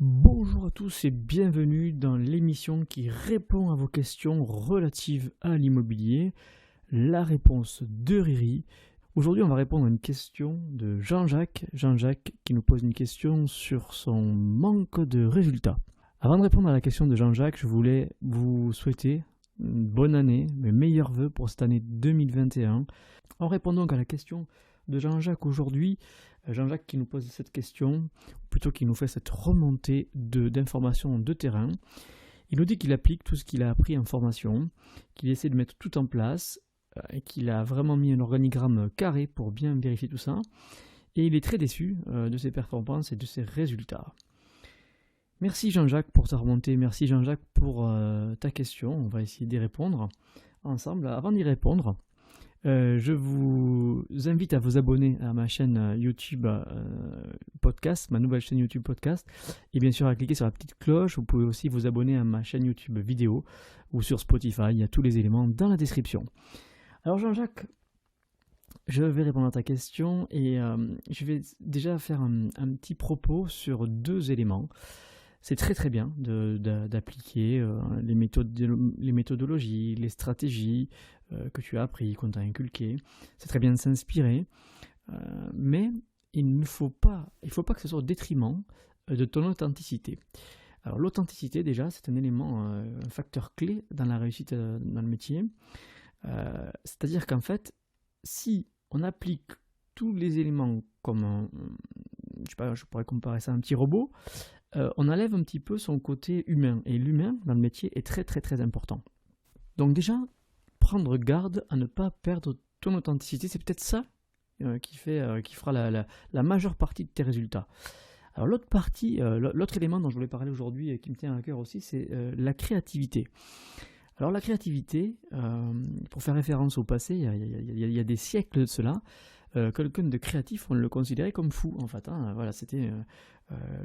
Bonjour à tous et bienvenue dans l'émission qui répond à vos questions relatives à l'immobilier, la réponse de Riri. Aujourd'hui, on va répondre à une question de Jean-Jacques. Jean-Jacques qui nous pose une question sur son manque de résultats. Avant de répondre à la question de Jean-Jacques, je voulais vous souhaiter une bonne année, mes meilleurs vœux pour cette année 2021. On répond donc à la question de Jean-Jacques aujourd'hui. Jean-Jacques qui nous pose cette question, ou plutôt qui nous fait cette remontée d'informations de terrain. Il nous dit qu'il applique tout ce qu'il a appris en formation, qu'il essaie de mettre tout en place, et qu'il a vraiment mis un organigramme carré pour bien vérifier tout ça. Et il est très déçu de ses performances et de ses résultats. Merci Jean-Jacques pour ta remontée, merci Jean-Jacques pour ta question. On va essayer d'y répondre ensemble. Avant d'y répondre, je vous invite à vous abonner à ma chaîne YouTube podcast, ma nouvelle chaîne YouTube podcast, et bien sûr à cliquer sur la petite cloche. Vous pouvez aussi vous abonner à ma chaîne YouTube vidéo ou sur Spotify, il y a tous les éléments dans la description. Alors Jean-Jacques, je vais répondre à ta question et je vais déjà faire un petit propos sur deux éléments. C'est très très bien d'appliquer les méthodologies, les stratégies que tu as appris, qu'on t'a inculquées. C'est très bien de s'inspirer, mais il ne faut pas que ce soit au détriment de ton authenticité. Alors l'authenticité déjà, c'est un élément, un facteur clé dans la réussite dans le métier. C'est-à-dire qu'en fait, si on applique tous les éléments comme je pourrais comparer ça à un petit robot, on enlève un petit peu son côté humain. Et l'humain, dans le métier, est très très très important. Donc déjà, prendre garde à ne pas perdre ton authenticité, c'est peut-être ça qui fera la majeure partie de tes résultats. Alors l'autre élément dont je voulais parler aujourd'hui et qui me tient à cœur aussi, c'est la créativité. Alors la créativité, pour faire référence au passé, il y a des siècles de cela, quelqu'un de créatif, on le considérait comme fou en fait. Voilà, c'était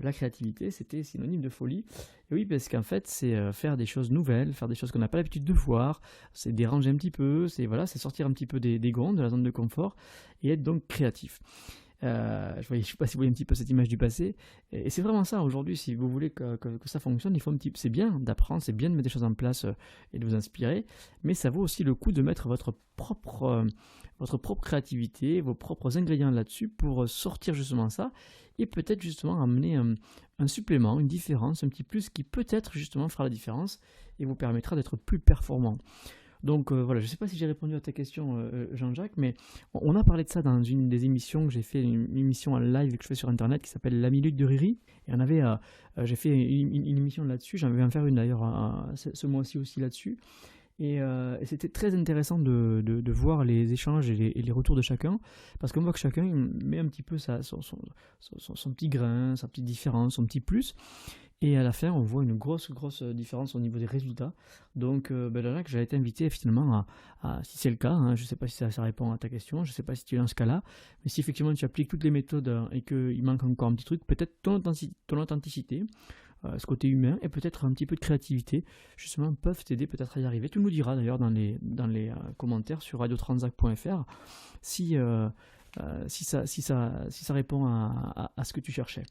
la créativité, c'était synonyme de folie. Et oui, parce qu'en fait, c'est faire des choses nouvelles, faire des choses qu'on n'a pas l'habitude de voir, c'est déranger un petit peu, c'est sortir un petit peu des gonds, de la zone de confort, et être donc créatif. Je ne sais pas si vous voyez un petit peu cette image du passé, et c'est vraiment ça aujourd'hui. Si vous voulez que ça fonctionne, c'est bien d'apprendre, c'est bien de mettre des choses en place et de vous inspirer, mais ça vaut aussi le coup de mettre votre propre créativité, vos propres ingrédients là-dessus pour sortir justement ça, et peut-être justement amener un supplément, une différence, un petit plus qui peut-être justement fera la différence et vous permettra d'être plus performant. Donc voilà, je ne sais pas si j'ai répondu à ta question Jean-Jacques, mais on a parlé de ça dans une des émissions que j'ai fait, une émission en live que je fais sur internet qui s'appelle La Minute de Riri. Et j'ai fait une émission là-dessus, j'en vais en faire une d'ailleurs ce mois-ci aussi là-dessus. Et c'était très intéressant de voir les échanges et les retours de chacun, parce qu'on voit que chacun met un petit peu son petit grain, sa petite différence, son petit plus. Et à la fin, on voit une grosse différence au niveau des résultats. Donc, là, que j'ai été invité finalement si c'est le cas, je ne sais pas si ça répond à ta question, je ne sais pas si tu es dans ce cas-là, mais si effectivement tu appliques toutes les méthodes et qu'il manque encore un petit truc, peut-être ton authenticité, ce côté humain et peut-être un petit peu de créativité, justement, peuvent t'aider peut-être à y arriver. Tu nous diras d'ailleurs dans les commentaires sur radiotransac.fr si ça répond à ce que tu cherchais.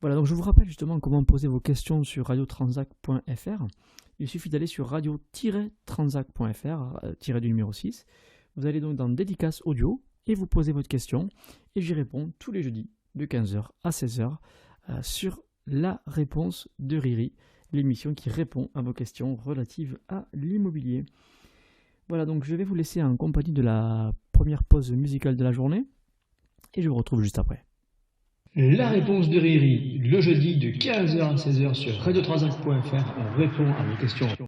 Voilà, donc je vous rappelle justement comment poser vos questions sur radiotransac.fr. Il suffit d'aller sur radio-transac.fr, tiré du numéro 6. Vous allez donc dans Dédicace audio et vous posez votre question et j'y réponds tous les jeudis de 15h à 16h sur La Réponse de Riri, l'émission qui répond à vos questions relatives à l'immobilier. Voilà, donc je vais vous laisser en compagnie de la première pause musicale de la journée et je vous retrouve juste après. La réponse de Riri, le jeudi de 15h à 16h sur radiotransac.fr, on répond à vos questions.